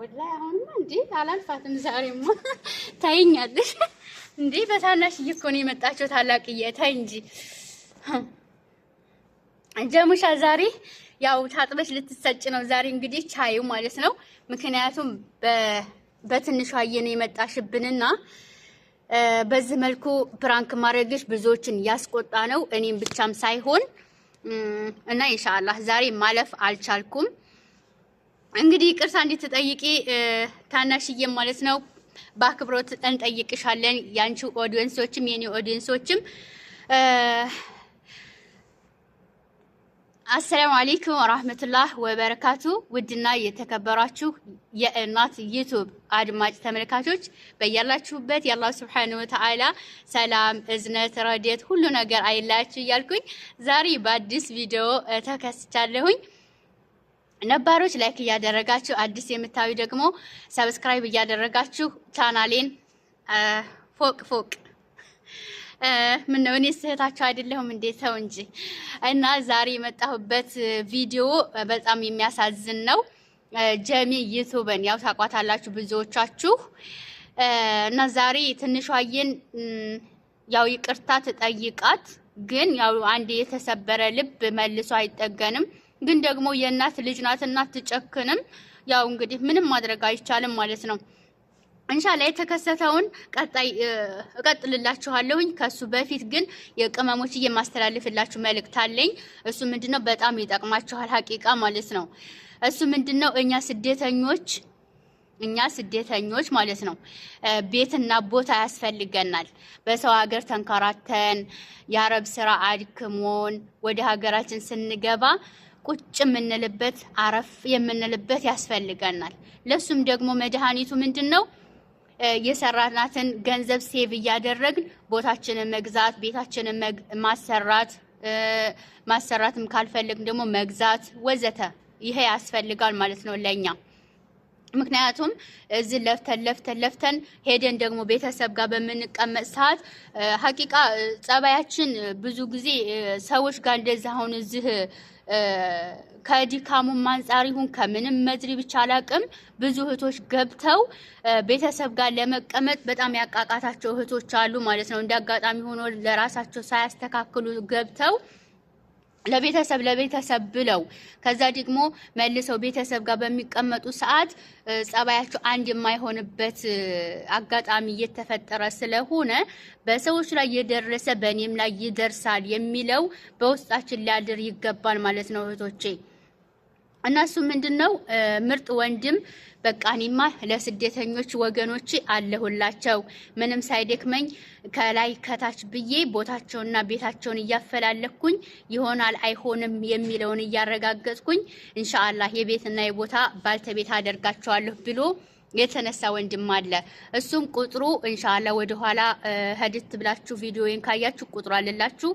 ወላሂ አሁንማ እንዴ አላልፋትም ዛሬማ ታይኛለሽ እንዴ በታናሽ እኮ ነው የመጣችው ታላቅዬ ታይ እንጂ ጀሙሻ ዛሬ ያው ታጥበሽ ልትሰጭ ነው ዛሬ እንግዲህ ቻዩ ማለት ነው ምክንያቱም በትንሿ አየነ የመጣሽብንና በዚህ መልኩ ፕራንክ ማድረግሽ ብዙዎችን ያስቆጣ ነው እኔም ብቻም ሳይሆን እና ኢንሻአላህ ዛሬ ማለፍ አልቻልኩም እንግዲህ ይቅርታ እንድትጠይቂ ታናሽዬ ማለት ነው በአክብሮት እንጠይቅሻለን ያንቺ ኦዲየንሶችም የኔ ኦዲየንሶችም አሰላሙ አለይኩም ወራህመቱላህ ወበረካቱ ውድና የተከበራችሁ የእናት ዩቲዩብ አድማጭ ተመልካቾች በያላችሁበት የአላህ Subhanahu Wa Ta'ala ሰላም እዝነት ረድኤት ሁሉ ነገር አይላችሁ እያልኩኝ ዛሬ በአዲስ ቪዲዮ ተከስቻለሁኝ ነባሮች ላይክ እያደረጋችሁ አዲስ የምታዩ ደግሞ ሰብስክራይብ እያደረጋችሁ ቻናሌን ፎቅ ምን ነው እኔ ስህታችሁ አይደለሁም እንዴ ተው እንጂ እና ዛሬ የመጣሁበት ቪዲዮ በጣም የሚያሳዝን ነው ጀሚ ዩቲዩብን ያው ታቋታላችሁ ብዙዎቻችሁ እና ዛሬ ትንሿዬን ያው ይቅርታ ተጠይቃት ግን ያው አንዴ የተሰበረ ልብ መልሶ አይጠገንም ግን ደግሞ የእናት ልጅ ናትና ትጨክንም ያው እንግዲህ ምንም ማድረግ አይቻልም ማለት ነው ኢንሻአላህ የተከሰተውን ቀጣይ እቀጥልላችኋለሁኝ ከሱ በፊት ግን የቅመሞች የማስተላልፍላችሁ መልእክት አለኝ እሱ ምንድነው በጣም ይጠቅማችኋል ሐቂቃ ማለት ነው እሱ ምንድነው እኛ ስደተኞች ማለት ነው ቤትና ቦታ ያስፈልገናል በሰው ሀገር ተንከራተን የአረብ ስራ አድክሞን ወደ ሀገራችን ስንገባ ቁጭ የምንልበት አረፍ የምንልበት ያስፈልገናል ለሱም ደግሞ መድኃኒቱ ምንድነው የሰራናትን ገንዘብ ሴቭ እያደረግን ቦታችንን መግዛት ቤታችንን ማሰራትም ካልፈለግን ደግሞ መግዛት ወዘተ ይሄ ያስፈልጋል ማለት ነው ለኛ ምክንያቱም እዚህ ለፍተን ሄደን ደግሞ ቤተሰብ ጋር በመንቀመጥ ሰዓት ሐቂቃ ጸባያችን ብዙ ጊዜ ሰዎች ጋር እንደዛ አሁን እዚህ ከዲካሙ ማንጻር ይሁን ከምንም መድሪ ብቻ አላቅም ብዙ እህቶች ገብተው ቤተሰብ ጋር ለመቀመጥ በጣም ያቃቃታቸው እህቶች አሉ ማለት ነው እንዳጋጣሚ ሆኖ ለራሳቸው ሳያስተካክሉ ገብተው ለቤተሰብ ብለው ከዛ ደግሞ መልሰው ቤተሰብ ጋር በሚቀመጡ ሰዓት ጸባያቸው አንድ የማይሆንበት አጋጣሚ እየተፈጠረ ስለሆነ በሰዎች ላይ የደረሰ በእኔም ላይ ይደርሳል የሚለው በውስጣችን ሊያድር ይገባል ማለት ነው እህቶቼ እናሱ ምንድነው ምርጥ ወንድም በቃ እኔማ ለስደተኞች ወገኖች አለሁላቸው ምንም ሳይደክመኝ ከላይ ከታች ብዬ ቦታቸውና ቤታቸውን እያፈላለኩኝ ይሆናል አይሆንም የሚለውን እያረጋገጥኩኝ ኢንሻአላህ የቤትና የቦታ ባልተቤት አደርጋቸዋለሁ ብሎ የተነሳ ወንድም አለ እሱም ቁጥሩ ኢንሻአላህ ወደ ኋላ ሄድት ብላችሁ ቪዲዮን ካያችሁ ቁጥሩ አለላችሁ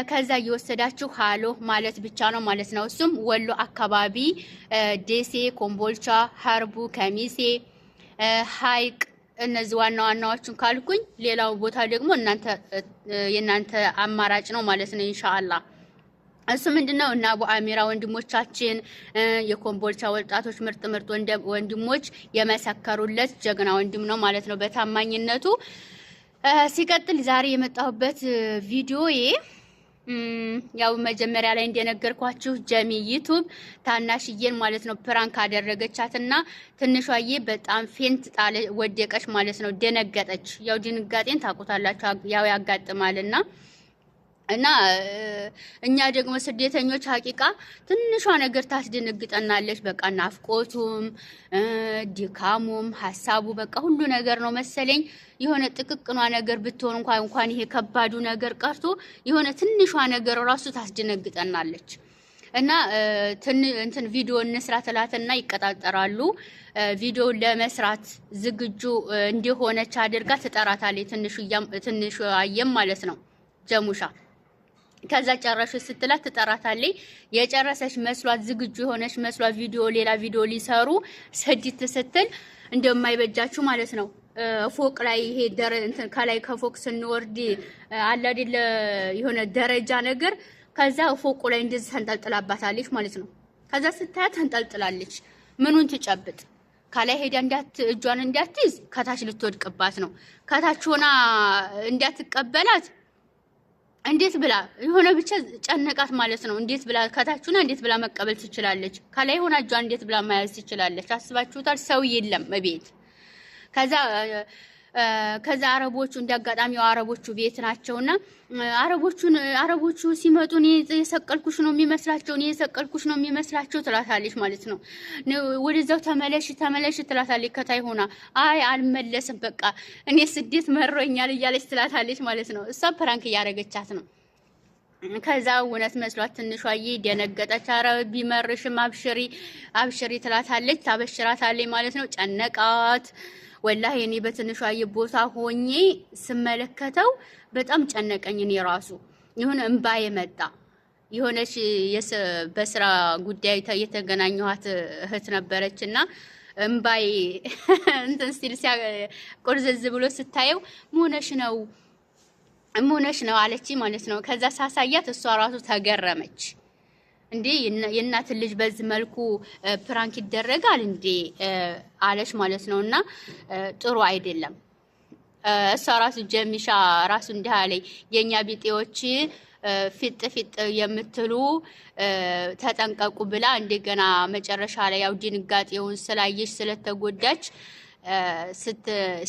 ከዛ እየወሰዳችሁ ሃሎ ማለት ብቻ ነው ማለት ነው እሱም ወሎ አካባቢ ደሴ ኮምቦልቻ ሀርቡ ከሚሴ ሀይቅ እነዚህ ዋናዎቹን ካልኩኝ ሌላው ቦታ ደግሞ የናንተ አማራጭ ነው ማለት ነው ኢንሻአላህ እሱ ምንድነው እና አቡ አሚራ ወንድሞቻችን የኮምቦልቻ ወጣቶች ምርጥ ወንድሞች የመሰከሩለት ጀግና ወንድም ነው ማለት ነው በታማኝነቱ ሲቀጥል ዛሬ የመጣሁበት ቪዲዮዬ ያው መጀመሪያ ላይ እንደነገርኳችሁ ጀሚ ዩቲዩብ ታናሽዬን ማለት ነው ፕራንክ አደረገቻትና ትንሿዬ በጣም ፌንት ጣለ ወደቀች ማለት ነው ደነገጠች ያው ድንጋጤን ታቆታላችሁ ያው ያጋጥማልና እና እኛ ደግሞ ስደተኞች ሐቂቃ ትንሿ ነገር ታስደነግጠናለች በቃ ናፍቆቱም ዲካሙም ሐሳቡ በቃ ሁሉ ነገር ነው መሰለኝ የሆነ ጥቅቅኗ ነገር ብትሆን እንኳን ይሄ ከባዱ ነገር ቀርቶ የሆነ ትንሿ ነገር ራሱ ታስደነግጠናለች እና እንትን ቪዲዮ እንስራ ተላተና ይቀጣጠራሉ ቪዲዮ ለመስራት ዝግጁ እንደሆነች አድርጋ ትጠራታለች ትንሹ አየም ማለት ነው ጀሙሻ ከዛ ጨረሽ ስትላት ትጠራታለች የጨረሰች መስሏት ዝግጁ የሆነች መስሏት ሌላ ቪዲዮ ሊሰሩ ሰዲት ስትል እንደማይበጃችሁ ማለት ነው ፎቅ ላይ ይሄ እንትን ከላይ ከፎቅ ስንወርድ አለ አይደል የሆነ ደረጃ ነገር ከዛ ፎቁ ላይ እንደዚህ ተንጠልጥላባታለች ማለት ነው ከዛ ስታያት ተንጠልጥላለች ምኑን ትጨብጥ ከላይ ሄዳ እጇን እንዳትይዝ ከታች ልትወድቅባት ነው። ከታች ሆና እንዳትቀበላት እንዴት ብላ የሆነ ብቻ ጨነቃት ማለት ነው። እንዴት ብላ ከታች ሆና እንዴት ብላ መቀበል ትችላለች? ከላይ ሆና እጇን እንዴት ብላ መያዝ ትችላለች? አስባችሁታል? ሰው የለም ቤት። ከዛ አረቦቹ እንዳጋጣሚው አረቦቹ ቤት ናቸውና አረቦቹ ሲመጡ እኔ የሰቀልኩሽ ነው የሚመስላቸው ትላታለች ማለት ነው። ወደዛው ተመለሽ ትላታለች ከታይ ሆና አይ አልመለስም በቃ እኔ ስደት መሮኛል እያለች ትላታለች ማለት ነው። እሷ ፕራንክ እያደረገቻት ነው። ከዛ እውነት መስሏት ትንሿዬ ደነገጠች። ኧረ ቢመርሽም አብሽሪ ትላታለች፣ ታበሽራታለች ማለት ነው። ጨነቃት ወላሂ እኔ በትንሿዬ ቦታ ሆኜ ስመለከተው በጣም ጨነቀኝ። እኔ ራሱ የሆነ እንባዬ መጣ። የሆነች በስራ ጉዳይ የተገናኘኋት እህት ነበረችና እንባዬ እንትን ሲል ቁርዝዝ ብሎ ስታየው ሞነሽ ነው አለች ማለት ነው። ከዛ ሳሳያት እሷ ራሱ ተገረመች። እንዴ የእናት ልጅ በዚህ መልኩ ፕራንክ ይደረጋል እንዴ አለች ማለት ነውና ጥሩ አይደለም። እሷ ራሱ ጀሚሻ ራሱ እንዲህ አለኝ የኛ ቢጤዎች ፊጥ የምትሉ ተጠንቀቁ ብላ እንደገና መጨረሻ ላይ ያው ድንጋጤውን ስላየሽ ስለተጎዳች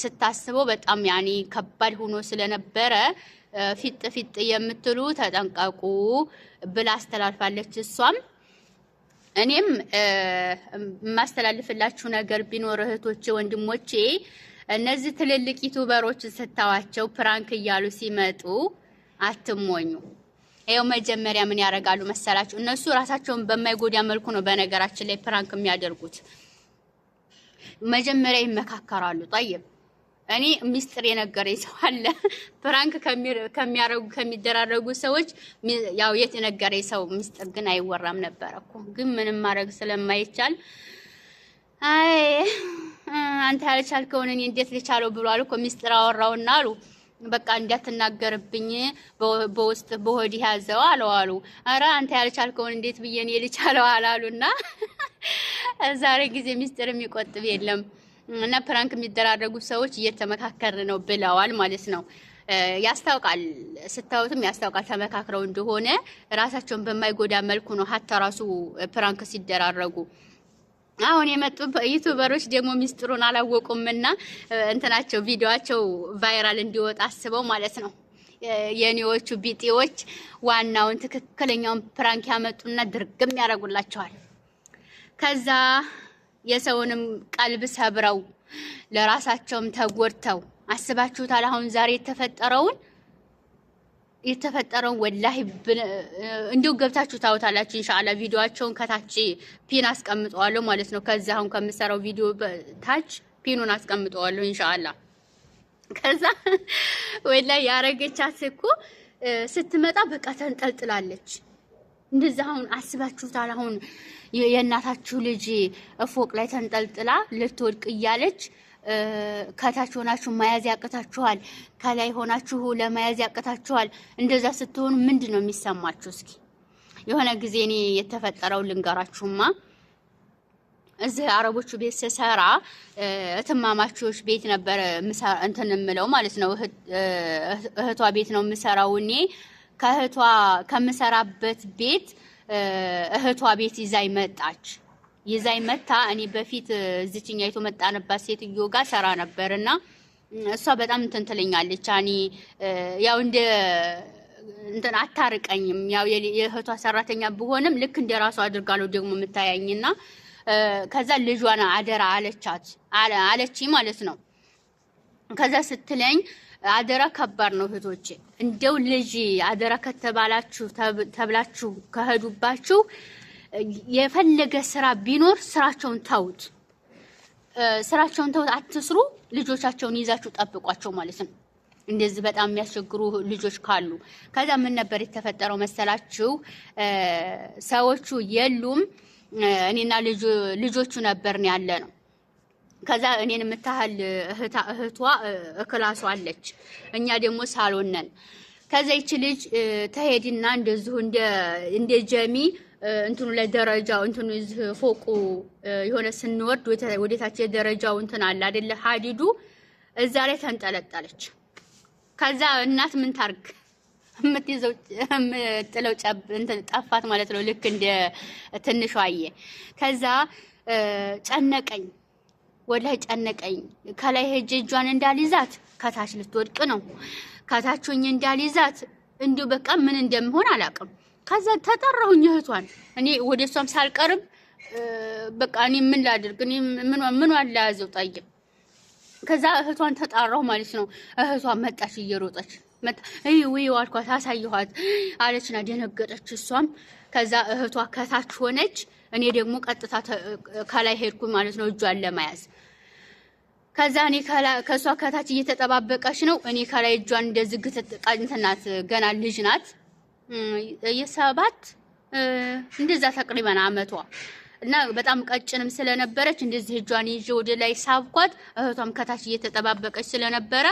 ስታስበው በጣም ያኔ ከባድ ሆኖ ስለነበረ ፊጥ የምትሉ ተጠንቀቁ ብላ አስተላልፋለች። እሷም እኔም የማስተላልፍላችሁ ነገር ቢኖር እህቶቼ፣ ወንድሞቼ እነዚህ ትልልቅ ዩቲዩበሮች ስታዋቸው ፕራንክ እያሉ ሲመጡ አትሞኙ። ይኸው መጀመሪያ ምን ያደርጋሉ መሰላችሁ? እነሱ ራሳቸውን በማይጎዳ መልኩ ነው በነገራችን ላይ ፕራንክ የሚያደርጉት። መጀመሪያ ይመካከራሉ። ጠይብ እኔ ሚስጥር የነገረኝ ሰው አለ። ፕራንክ ከሚደራረጉ ሰዎች ያው የነገረኝ ሰው ሚስጥር ግን አይወራም ነበር እኮ። ግን ምንም ማድረግ ስለማይቻል አይ አንተ ያልቻልከውን እኔ እንዴት ልቻለው ብሏል እኮ ሚስጥር አወራውና አሉ በቃ እንዳትናገርብኝ በውስጥ በሆድ ያዘው አሉ። ኧረ አንተ ያልቻልከውን እንዴት ብዬ እኔ ልቻለው አላሉና ዛሬ ጊዜ ሚስጥር የሚቆጥብ የለም። እና ፕራንክ የሚደራረጉ ሰዎች እየተመካከረ ነው ብለዋል ማለት ነው። ያስታውቃል፣ ስታዩትም ያስታውቃል ተመካክረው እንደሆነ ራሳቸውን በማይጎዳ መልኩ ነው ሀታ ራሱ ፕራንክ ሲደራረጉ። አሁን የመጡ ዩቲዩበሮች ደግሞ ሚስጥሩን አላወቁምና እንትናቸው ቪዲዮአቸው ቫይራል እንዲወጣ አስበው ማለት ነው። የኔዎቹ ቢጤዎች ዋናውን ትክክለኛውን ፕራንክ ያመጡና ድርግም ያደርጉላቸዋል። ከዛ የሰውንም ቀልብ ሰብረው ለራሳቸውም ተጎድተው አስባችሁታል? አሁን ዛሬ የተፈጠረውን ወላሂ እንዲሁ ገብታችሁ ታውታላችሁ። ኢንሻአላህ ቪዲዮአቸውን ከታች ፒን አስቀምጠዋለሁ ማለት ነው። ከዛ አሁን ከምሰራው ቪዲዮ ታች ፒኑን አስቀምጠዋለሁ ኢንሻአላህ። ከዛ ወላሂ ያረገቻት እኮ ስትመጣ በቃ ተንጠልጥላለች። እንደዛ አሁን አስባችሁታል? አሁን የእናታችሁ ልጅ ፎቅ ላይ ተንጠልጥላ ልትወድቅ እያለች ከታች ሆናችሁ መያዝ ያቅታችኋል፣ ከላይ ሆናችሁ ለመያዝ ያቅታችኋል። እንደዛ ስትሆኑ ምንድን ነው የሚሰማችሁ? እስኪ የሆነ ጊዜ እኔ የተፈጠረው ልንገራችሁማ። እዚህ አረቦቹ ቤት ስሰራ እትማማቾች ቤት ነበር እንትን እምለው ማለት ነው። እህቷ ቤት ነው የምሰራው እኔ። ከእህቷ ከምሰራበት ቤት እህቷ ቤት ይዛይ መጣ። እኔ በፊት እዚችኛይቱ መጣንባት ሴትዮ ጋር ሰራ ነበርና እሷ በጣም እንትን ትለኛለች። አኒ ያው እንትን አታርቀኝም። ያው የእህቷ ሰራተኛ ብሆንም ልክ እንደራሷ አድርጋ ነው ደግሞ የምታያኝና ከዛ ልጇን አደራ አለች ማለት ነው። ከዛ ስትለኝ አደራ ከባድ ነው እህቶቼ። እንደው ልጅ አደራ ተብላችሁ ከሄዱባችሁ የፈለገ ስራ ቢኖር ስራቸውን ተውት፣ አትስሩ። ልጆቻቸውን ይዛችሁ ጠብቋቸው ማለት ነው። እንደዚህ በጣም የሚያስቸግሩ ልጆች ካሉ። ከዛ ምን ነበር የተፈጠረው መሰላችሁ? ሰዎቹ የሉም፣ እኔና ልጆቹ ነበርን ያለ ነው። ከዛ እኔን የምታህል እህቷ ክላሷ አለች፣ እኛ ደግሞ ሳሎን ነን። ከዛ ይቺ ልጅ ተሄድና እንደዚሁ እንደ ጀሚ እንትኑ ላይ ደረጃው እንትኑ ፎቁ የሆነ ስንወርድ ወደታች የደረጃው እንትን አለ አይደለ ሀዲዱ እዛ ላይ ተንጠለጠለች። ከዛ እናት ምን ታርግ የምትይዘው የምትጥለው እንትን ጠፋት ማለት ነው። ልክ እንደ ትንሿዬ። ከዛ ጨነቀኝ፣ ወላሂ ጨነቀኝ። ከላይ ሄጄ እጇን እንዳልይዛት ከታች ልትወድቅ ነው። ከታችኝ እንዳልይዛት እንዲሁ በቃ ምን እንደምሆን አላውቅም። ከዛ ተጠራሁኝ እህቷን። እኔ ወደሷም ሳልቀርብ በቃ እኔ ምን ላድርግ? እኔ ምን አላያዘው ጠይቅ። ከዛ እህቷን ተጣራሁ ማለት ነው። እህቷ መጣች እየሮጠች መጣ። ወይ አልኳት፣ አሳየኋት አለችና ደነገጠች እሷም። ከዛ እህቷ ከታች ሆነች፣ እኔ ደግሞ ቀጥታ ከላይ ሄድኩ ማለት ነው እጇን ለመያዝ። ከዛ እኔ ከሷ ከታች እየተጠባበቀች ነው። እኔ ከላይ እጇን እንደዚህ ግትጥቃንተናት ገና ልጅ ናት። የሰባት እንደዛ ተቅሪበን አመቷ እና በጣም ቀጭንም ስለነበረች እንደዚህ እጇን ይዤ ወደ ላይ ሳብኳት። እህቷም ከታች እየተጠባበቀች ስለነበረ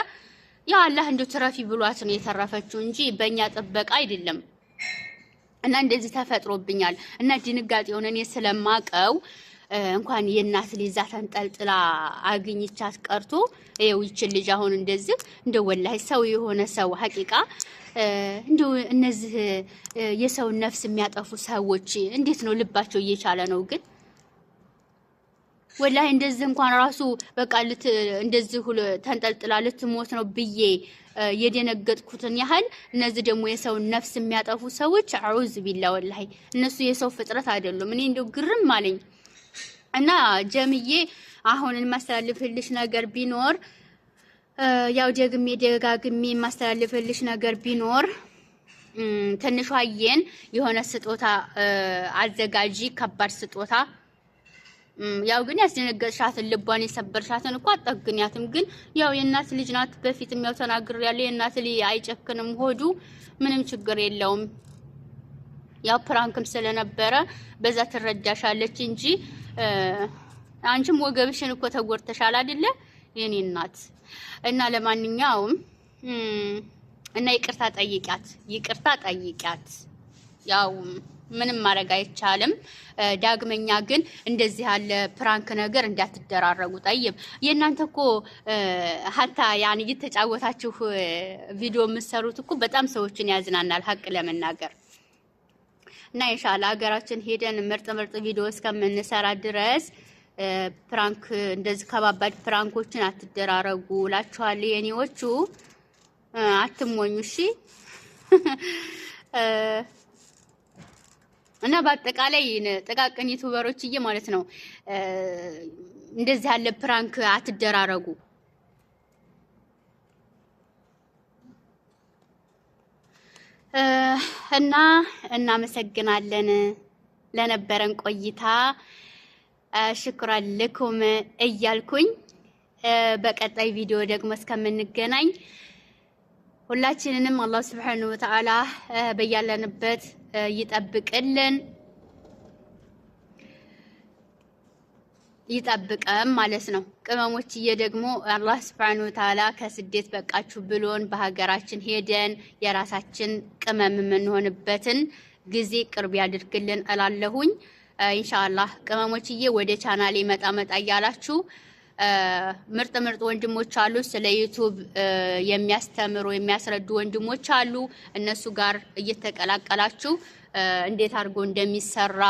ያ አላህ እንደው ትረፊ ብሏት ነው የተረፈችው እንጂ በእኛ ጥበቃ አይደለም። እና እንደዚህ ተፈጥሮብኛል። እና ድንጋጤውን እኔ ስለማቀው እንኳን የእናት ልጅ ተንጠልጥላ አግኝቻት ቀርቶ ይኸው ይችል ልጅ አሁን እንደዚህ እንደ ወላሂ ሰው የሆነ ሰው ሐቂቃ እንደው እነዚህ የሰው ነፍስ የሚያጠፉ ሰዎች እንዴት ነው ልባቸው እየቻለ ነው? ግን ወላሂ እንደዚህ እንኳን ራሱ በቃ እንደዚህ ተንጠልጥላ ልትሞት ነው ብዬ የደነገጥኩትን ያህል እነዚህ ደግሞ የሰው ነፍስ የሚያጠፉ ሰዎች አዑዝ ቢላ ወላሂ እነሱ የሰው ፍጥረት አይደሉም። እኔ እንደው ግርም አለኝ። እና ጀምዬ አሁን ማስተላለፍልሽ ነገር ቢኖር ያው ደግሜ ደጋግሜ ማስተላለፍልሽ ነገር ቢኖር ትንሿዬን የሆነ ስጦታ አዘጋጂ፣ ከባድ ስጦታ። ያው ግን ያስደነገጥሻትን ልቧን የሰበርሻትን እኮ አጠግኛትም። ግን ያው የእናት ልጅ ናት። በፊትም ያው ተናግሬ ያለ የእናት ልጅ አይጨክንም ሆዱ፣ ምንም ችግር የለውም። ያው ፕራንክም ስለነበረ በዛ ትረዳሻለች እንጂ አንቺም ወገብሽን እኮ ተጎርተሻል አይደለ የኔ እናት? እና ለማንኛውም እና ይቅርታ ጠይቂያት። ያው ምንም ማድረግ አይቻልም። ዳግመኛ ግን እንደዚህ ያለ ፕራንክ ነገር እንዳትደራረጉ። ጠይብ የእናንተ እኮ ሀታ ያን እየተጫወታችሁ ቪዲዮ የምትሰሩት እኮ በጣም ሰዎችን ያዝናናል ሀቅ ለመናገር። እና ኢንሻአላህ ሀገራችን ሄደን ምርጥ ቪዲዮ እስከምንሰራ ድረስ ፕራንክ እንደዚህ ከባባድ ፕራንኮችን አትደራረጉ እላችኋለሁ የኔዎቹ። አትሞኙ እሺ። እና በአጠቃላይ ጥቃቅን ዩቲዩበሮችዬ ማለት ነው እንደዚህ ያለ ፕራንክ አትደራረጉ። እና እናመሰግናለን ለነበረን ቆይታ። ሽክራን ለኩም እያልኩኝ በቀጣይ ቪዲዮ ደግሞ እስከምንገናኝ ሁላችንንም አላህ Subhanahu Wa Ta'ala በያለንበት ይጠብቀን ማለት ነው። ቅመሞችዬ ደግሞ አላህ Subhanahu Wa Ta'ala ከስደት በቃችሁ ብሎን በሀገራችን ሄደን የራሳችን ቅመም የምንሆንበትን ጊዜ ቅርብ ያድርግልን እላለሁኝ። ኢንሻአላህ ቅመሞችዬ ወደ ቻናሌ መጣ እያላችሁ ምርጥ ወንድሞች አሉ፣ ስለ ዩቲዩብ የሚያስተምሩ የሚያስረዱ ወንድሞች አሉ። እነሱ ጋር እየተቀላቀላችሁ እንዴት አድርጎ እንደሚሰራ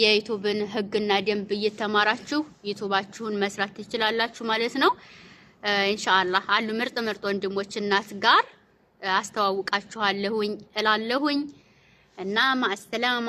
የዩቲዩብን ህግና ደንብ እየተማራችሁ ዩቲዩባችሁን መስራት ትችላላችሁ ማለት ነው። ኢንሻአላህ አሉ ምርጥ ወንድሞች እናት ጋር አስተዋውቃችኋለሁኝ እላለሁኝ። እና ማሰላማ